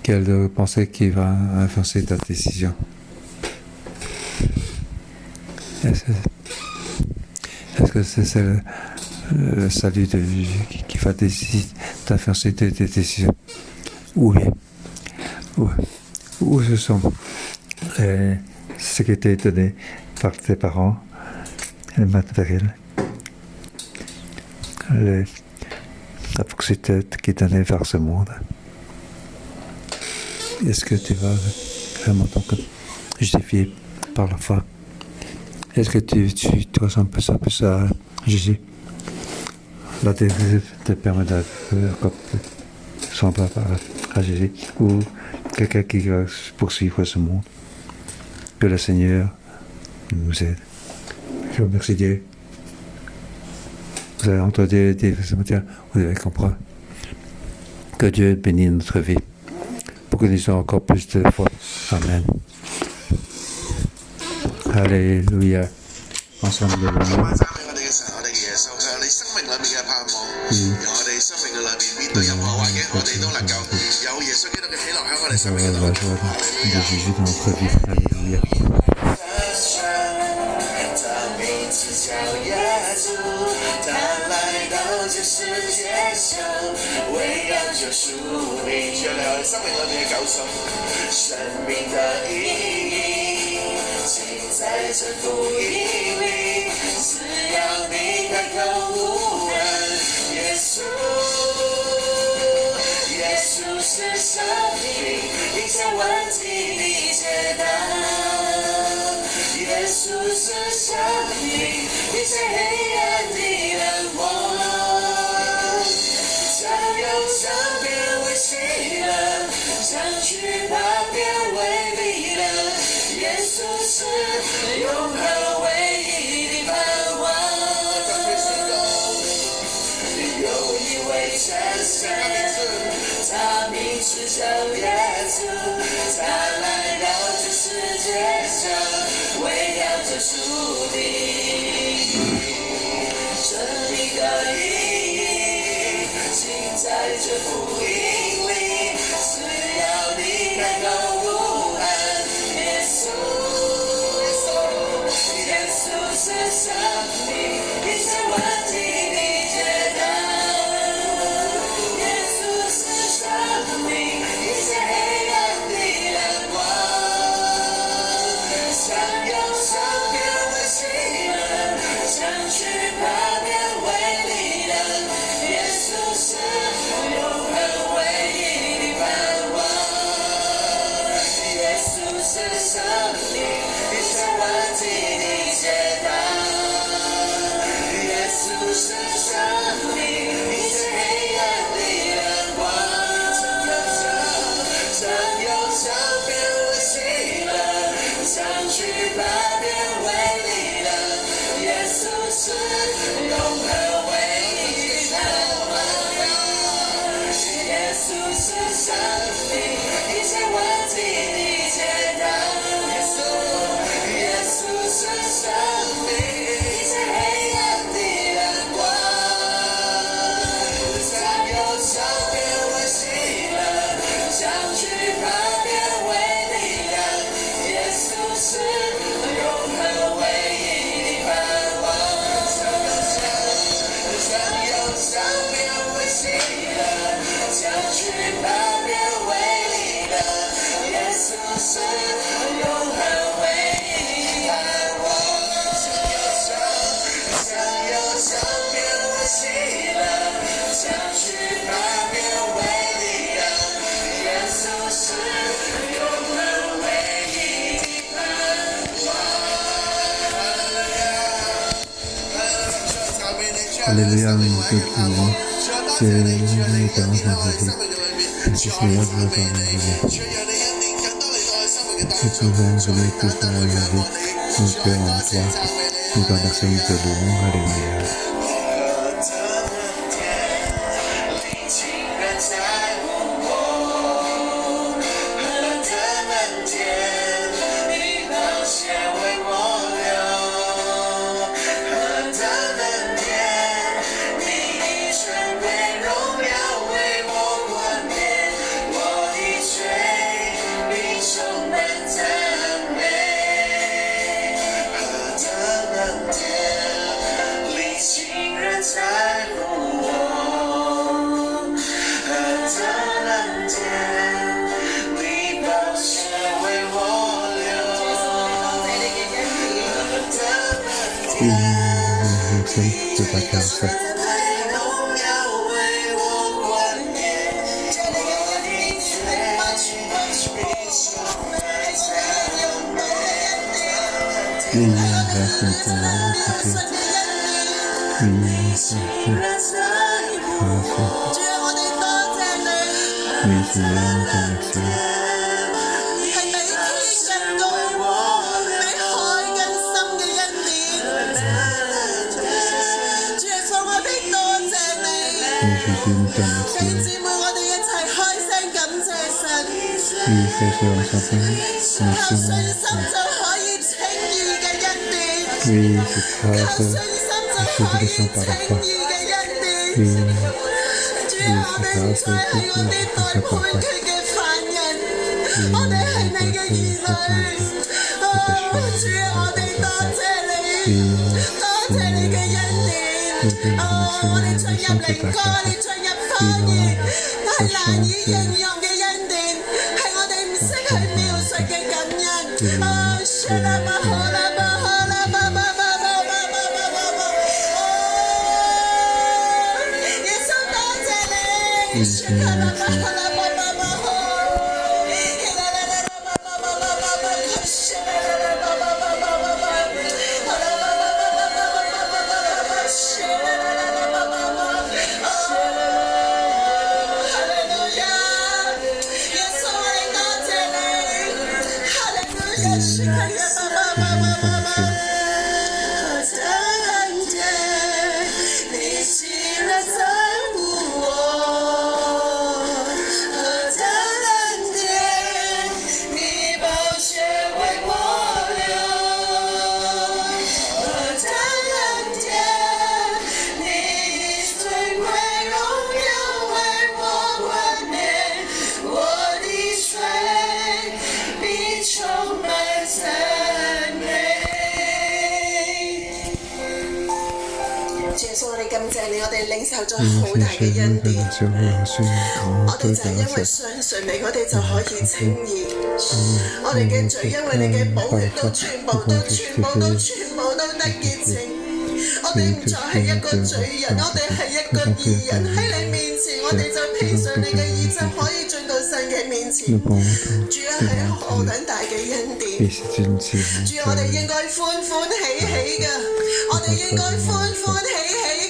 Quelle pensée qui va influencer ta décision? Est-ce que c'est le salut de Jésus qui va influencer tes décisions? Oui. Où ce sont ce qui t'est donné par tes parents, le matériel, la proximité qui est donnée vers ce monde? Est-ce que tu vas vraiment donc justifier par la foi? Est-ce que tu ressembles plus à Jésus? La dérive te permet de ressembler à Jésus, ou quelqu'un qui va poursuivre ce monde. Que le Seigneur nous aide. Je vous remercie Dieu. Vous avez entendu ce matin, vous devez comprendre que Dieu bénit notre vie pour que nous ayons encore plus de foi. Amen. Alléluia. Ensemble de l'honneur. De Jésus dans notre vie. Alléluia.在这福音里，只要你开口呼喊耶稣，耶稣是生命，一切问题你解答。耶稣是生命，一切黑暗的冷漠，将忧伤变为喜乐，将惧怕变为力量。耶稣是永恒唯一的盼望，有一位真神，他名字叫耶稣，他来到这世界上，为了这属地，真理的意义，尽在这福音里，只要你开口呼喊耶稣。是生命，一切问题你解答。耶稣是生命，一切黑暗的冷漠， Alléluia, nous te prions. C'est l'éternel Saint-Jésus. Merci Seigneur pour ta vie. Nous pouvons venir tous dans la vie. Nous créons en toi. Nous t'adressons, nous te louons. Alléluia. de ta grâce. Oui, grâce à toi, oui, Seigneur, nous te remercions. Jésus, nous te remercions. Oui, frères et sœurs, ensemble, oui, cette grâce, la jubilation par la foi. Oui, cette grâce, la jubilation par la foi.領受咗好大嘅恩典，我哋就係因為相信你，我哋就可以稱義。我哋嘅罪因為你嘅寶血都全部都得潔淨。我哋唔再係一個罪人，我哋係一個義人喺你面前，我哋就披上你嘅義就可以進到神嘅面前。主啊，係何等大嘅恩典！主啊，我哋應該歡喜嘅，我哋應該歡喜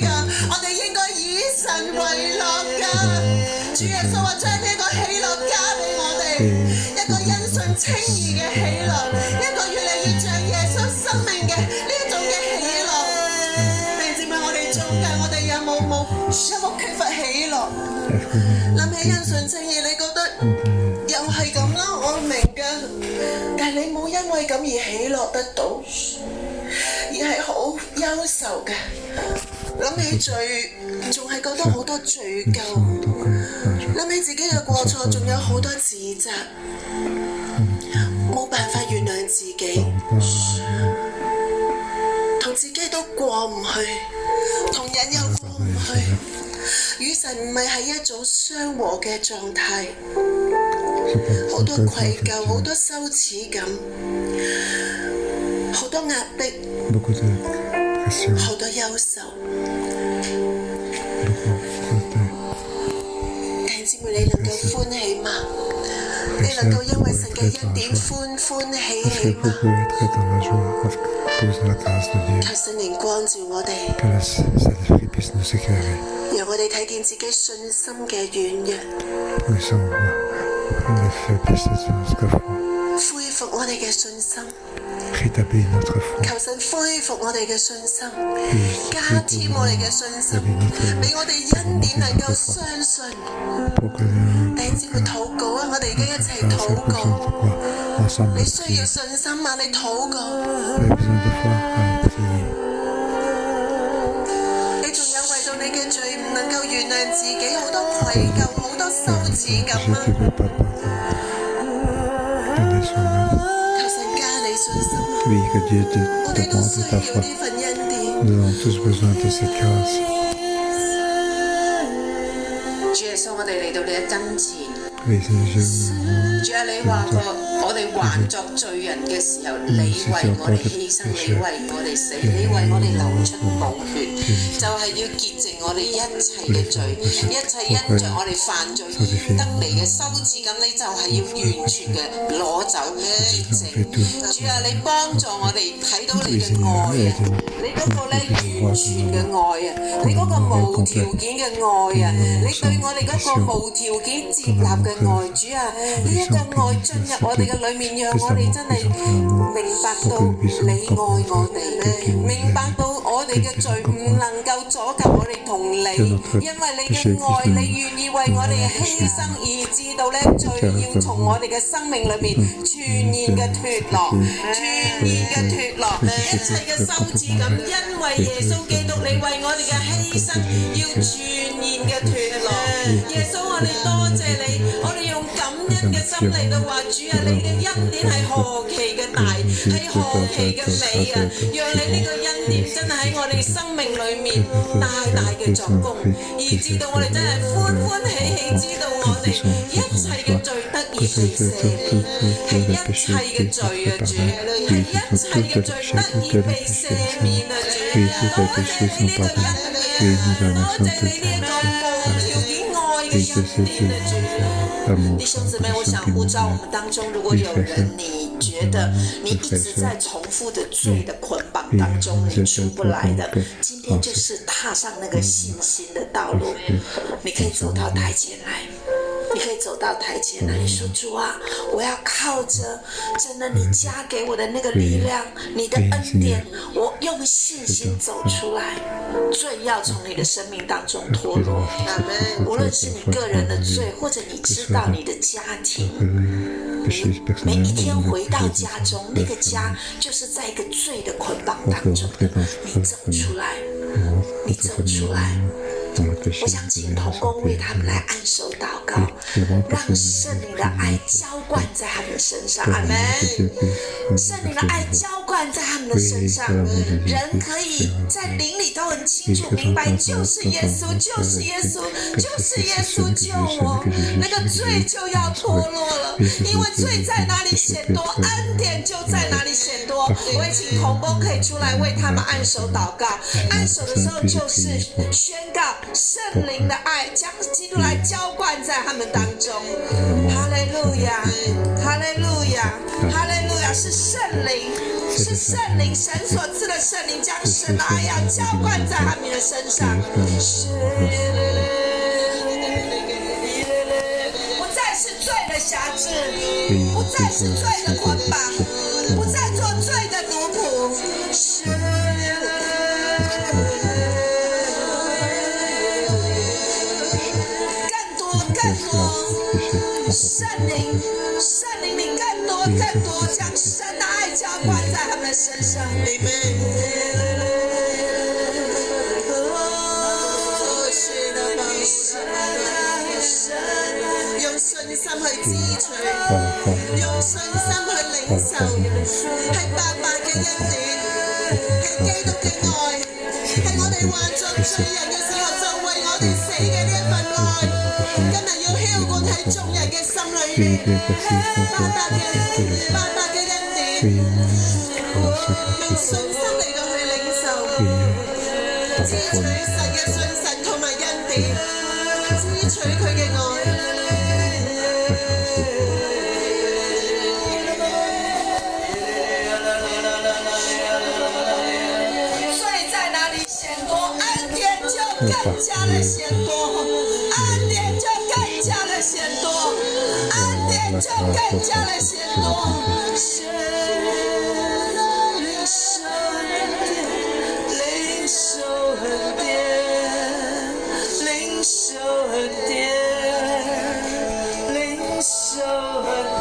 嘅，我哋應該以神為樂嘅。主耶穌話將呢個喜樂加俾我哋，一個因信稱義嘅喜樂，一個越嚟越像耶穌生命嘅呢一種嘅喜樂。弟兄姊妹，我哋中間我哋有冇缺乏喜樂？諗起因信稱義，你覺得又係咁啦，我明㗎，但係你冇因為咁而喜樂得到，而係好憂愁嘅。諗起罪，仲係覺得好多罪疚；諗起自己嘅過錯，仲有好多自責，冇辦法原諒自己，同自己都過唔去，同人又過唔去，與神唔係一種相和嘅狀態，好多愧疚，好多羞恥感，好多壓迫，好多憂愁。弟兄姊妹，你能夠歡喜嗎？你能能夠因為神嘅恩典歡歡喜喜嗎？求聖靈光照我哋，讓我哋睇見自己信心嘅軟弱，恢復我哋嘅信心。求神恢復我哋嘅信心，加添我哋嘅信心，俾我哋恩典能夠相信。弟兄姊妹禱告啊！我哋而家一齊禱告。你需要信心啊！你禱告。你仲有為到你嘅罪唔能夠原諒自己，好多愧疚，好多羞恥感啊！求神加你信心啊！我哋都需要呢份恩典。主耶穌，我哋嚟到你嘅跟前。主啊，你話過，我哋還作罪人嘅時候，你為我哋犧牲，你為我哋死，你為我哋流出寶血，就係要潔淨我哋一切嘅罪，一切因着我哋犯罪而得嚟嘅羞恥感，你就係要完全嘅攞走潔淨。主啊，你幫助我哋睇到你嘅愛啊，你嗰個咧完全嘅愛啊，你嗰個無條件嘅愛啊，你對我哋嗰個無條件接納嘅愛，主啊，呢一個愛進入我哋嘅裏面，讓我哋真係明白到你愛我哋，明白到我哋嘅罪唔能夠阻隔我哋同你，因為你嘅愛，你願意為我哋犧牲，以致到咧罪要從我哋嘅生命裏面全然嘅脫落，全然嘅脫落，一切嘅羞恥感，因為耶穌基督你為我哋嘅犧牲，要全然嘅脫落。耶穌，我哋多謝你，我哋用感恩嘅心嚟到話，主啊，你嘅恩典係何其嘅大，係何其嘅美啊！讓你呢個恩典真係喺我哋生命裏面大大嘅作工，以致到我哋真係歡歡喜喜，知道我哋一切嘅罪得以被赦免，係一切嘅罪啊，主，係一切嘅罪得以被赦免啊，主，多謝你呢個恩典，多謝你呢個無條件愛嘅恩典啊，主。弟兄姊妹，我想呼召我們當中，如果有人你覺得你一直在重複的罪的捆綁當中，你出不來的，今天就是踏上那個信心的道路，你可以走到台前來。你可以走到台前來，你說主啊，我要靠着真的你加給我的那個力量，你的恩典，我用信心走出來，罪要從你的生命當中脫落。無論是你個人的罪，或者你知道你的家庭，每一天回到家中，那個家就是在一個罪的捆綁當中，你走出來，你走出來。我想請同工為他們來按手禱告，讓聖靈的愛澆灌在他們的身上，阿們。聖靈的愛澆灌在他們的身上，人可以在靈裡都很清楚明白，就是耶穌，就是耶穌，就是耶穌救我，那個罪就要脫落了，因為罪在哪裡顯多，恩典就在哪裡顯多。我也請同工可以出來為他們按手禱告，按手的時候就是宣告聖靈的愛將基督來澆灌在他們當中，哈利路亞，哈利路亞，哈利路亞，是聖靈，是聖靈，神所賜的聖靈將神的愛要澆灌在他們的身上。不再是罪的轄制，不再是罪的捆綁，不再做罪的奴僕。更多聖靈，你更多將神的愛澆灌在他們的身上，用信心去支取，用信心去領受，係白白嘅恩典，係基督嘅愛，係我哋還作罪人嘅時候就為我哋死嘅呢一份愛。今日要澆灌喺眾人嘅心裏面，白白嘅恩典，用信心嚟到去領受，支取神嘅信實同埋恩典，支取佢嘅愛。更加的显多，恩典就更加的显多，恩典就更加的显多。领受恩典，领受恩典，领受恩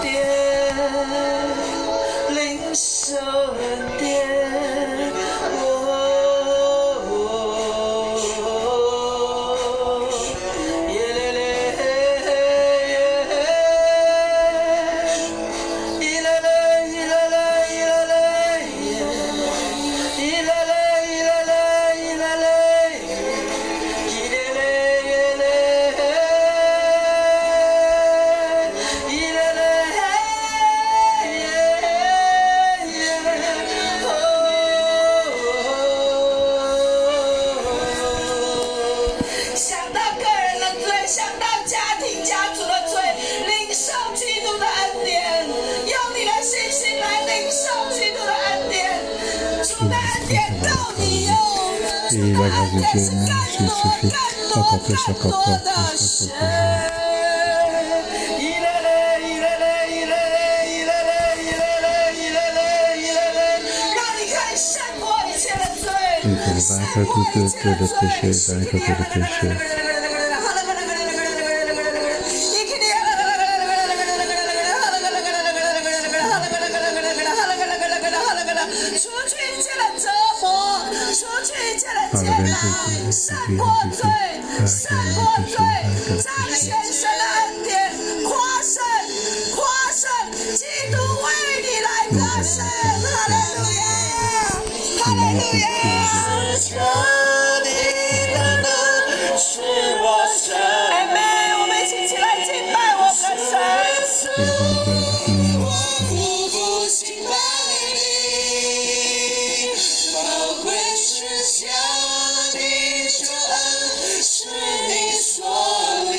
典，领受恩典。Et la grâce de Dieu suffit. Encore plus, encore plus, encore plus. Et pour vaincre tout le péché, vaincre tout le péché. Par le vainqueur胜过罪，胜过罪，彰显神的恩典，夸胜，夸胜，基督为你来夸胜，哈利路亚，哈利路亚。是你的能使我胜，阿们，我们一起来敬拜我们的神。我步步敬拜你，宝贵是向你救恩，是你所立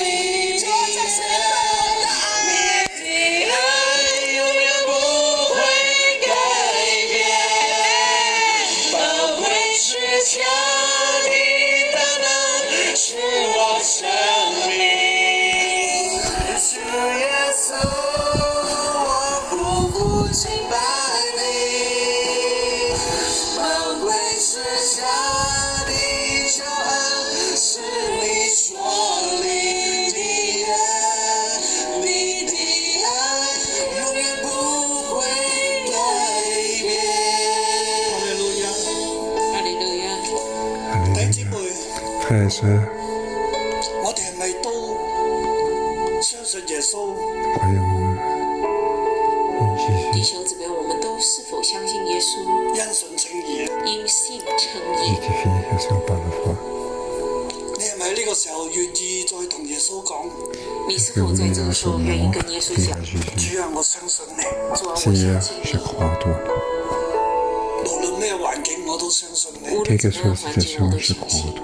的，这是你的爱，你的爱永远不会改变，宝贵是向你的能使我生命，主耶稣，我步步敬拜你，宝贵是向你救恩，是你所立的约，你的爱永远不会改变。哈利路亞，哈利路亞。弟兄姊妹， Frères et sœurs, 我哋係咪都相信耶穌？ croyons en 弟 Jésus, 兄姊妹，我们都是否相信耶稣？因信稱義。因信称义。 justification par la foi. 你係咪喺呢個時候願意再同耶穌講？你是否在这个时候愿意跟耶稣 Dis 讲 à Jésus, 主啊，我相信你， 主啊，我 Seigneur, 相信 je 你， crois en toi. 無論咩環境我都相信你。无 Quelle 论 que 怎么 soit 样 la 环境，我 situation, 都 je 相 crois 信 en。toi.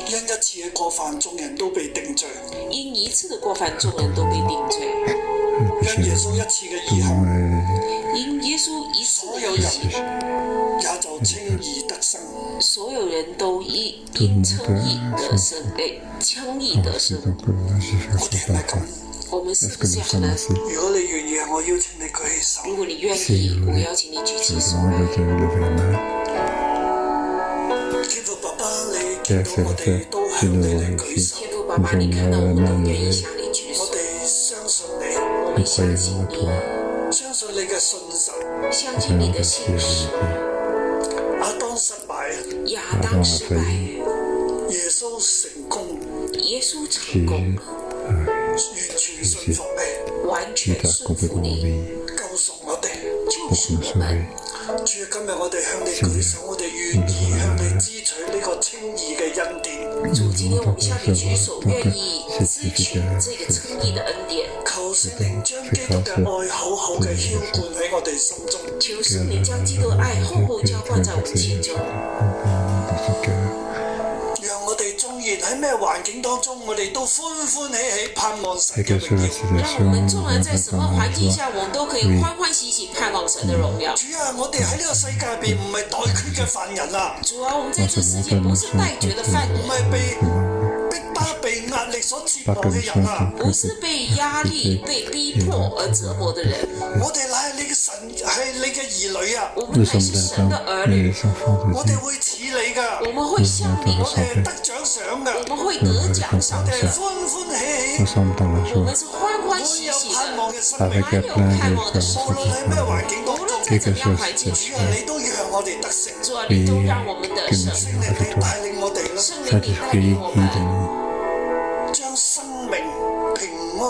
因一次嘅過犯，眾人都被定罪；因一次的过犯，众人都被定罪； Le péché 因耶 de 穌一次嘅 tout 義 le 行， monde 因耶稣一次所有的义行，人也就稱義得生。所有人都因称义得生，称义 est 得 aussi. 生。 Donc la 我哋 justification 係咪 par la 咁 foi.？我们是 Est-ce 不 que 是 nous 这樣 sommes 呢？ ainsi? 如果你願意，我邀請你舉起手。如果你愿意，我邀請你舉起 Je 手 vous 來。 demande de lever la main. 天父爸爸，你 Père 見到我 Céleste, 哋都 tu 向你 nous 嚟舉 réussis. 手，天父爸爸，你看到我們都願意向你舉我手，哋相信你，我 Nous 們相 croyons 信 en 你， toi. 相信你嘅信實。相信你 Nous 的 de 信實。 fidélité. 亞當失敗，亞當失敗，耶穌成功，耶穌成功， 完全信服你，完 Il 全 t'a 順服 complètement 你， obéi 救贖我哋。救 pour 贖 nous 我們。 sauver. 主啊，今日我哋向你舉手，我哋願意向你支取呢個稱義嘅恩典。主，今天我們向你舉手，願意支取這個稱義的恩典。求聖靈將基督嘅愛厚厚嘅澆灌喺我哋心中，求聖靈將基督的愛厚厚澆灌在我們心中， 讓我哋終於然喺咩環境當中，我哋都歡歡喜喜盼望神嘅榮耀。讓我們縱然在什麼環境下，我們都可以歡歡喜喜盼望神的榮耀。主啊，我哋喺呢個世界入邊唔係待決嘅犯人啊！主啊，我們在這世界不是待決的犯人，唔係被逼巴、被壓力所折磨嘅人啊！不是被壓力、被逼迫而折磨的人。我哋乃係你嘅神，係你嘅兒女啊！我們乃是神的兒女，我哋會似你噶，我們會像你，我哋係得獎賞噶，我們會得獎賞我哋係的。歡歡喜喜，我們是歡歡喜有喜盼望的，嘅生命。滿有盼望的生無論命。喺咩環境當中，在怎樣環境主啊，你都讓我哋得勝。主啊，你都讓我們得勝。聖靈你帶領我哋啦，聖靈你帶領我們，將生命平安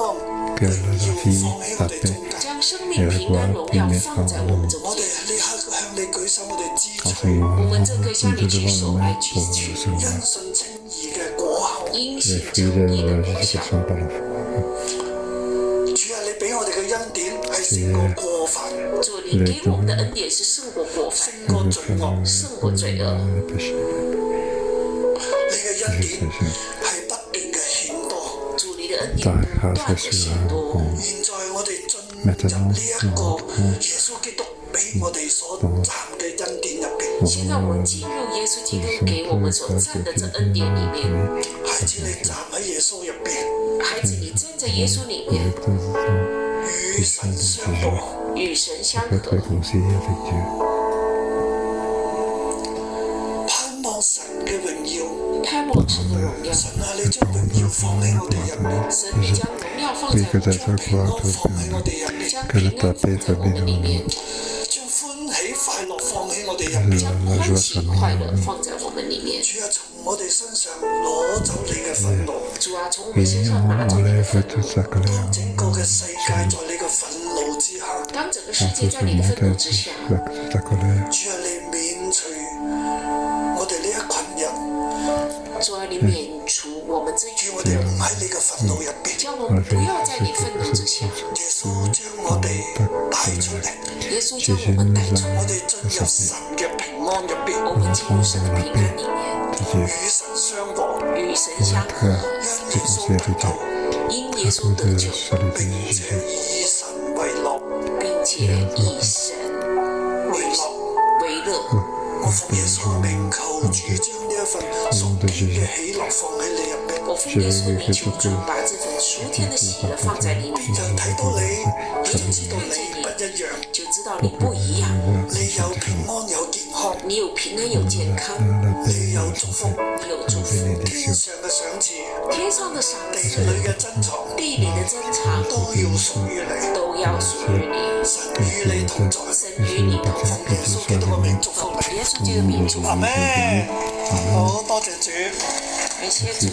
榮耀放喺我哋中間。將生命平安榮耀放在我們中我哋間。呢刻向你舉手，我哋支取我們正可以向你舉手來支取因信稱義嘅果效。因信稱義的果效。主啊，你俾我哋嘅恩典係勝過過犯，主，你給我們的恩典是勝過過犯，勝過罪惡。勝過罪惡。你嘅恩典係不斷嘅顯多。主，你的恩典不斷的顯多。現在我哋進入呢一個耶穌基督俾我哋所站嘅恩典入邊。現在我們進入耶穌基督給我們所站的這恩典裡面。孩子，你站喺耶穌入邊。孩子，你站在耶穌裡面，與神相合，與神相合，盼望神嘅榮耀。盼望神的榮耀。神啊，你將榮耀放喺我哋入面，神，你將榮耀放在我們將平安放喺我哋入面，將平安放在我們裡面，將歡喜快樂放喺我哋入面，將歡喜快樂放在我們裡面。主啊，從我哋身上攞走你嘅憤怒。主啊，從我們身上拿走你的憤怒。當整個嘅世界在你嘅憤怒之下，當整個世界在你的憤怒之下，主啊，你免除我哋呢一群人。主啊，你免除我們這一群叫我哋唔喺你嘅憤怒入邊，叫我們不要在你憤怒之下。耶穌將我哋帶出嚟，耶穌將我們帶出我來，哋進入神嘅平安入邊，我們進入神的平安裡面，與神相和，與神相合，因耶穌得救，因耶穌得救，並且以神為樂，並且以神為樂。為樂。我奉耶穌名求主將呢一份屬天嘅喜樂放喺你入邊。我奉耶穌名求主把這份屬天的喜樂放在裡面。別人睇到你，就知道你不一樣，就知道你不一樣。你有平安有健康，你有平安有健康，你有祝福，你有祝福。天上嘅賞賜，天上的賞地賜，裏嘅珍藏，地裏的珍藏都要屬於你，都要屬於你。神與你同在，神與你同在。奉耶穌基督嘅名祝福你。耶穌基督的名祝福阿你。咩？好多謝主。感謝主。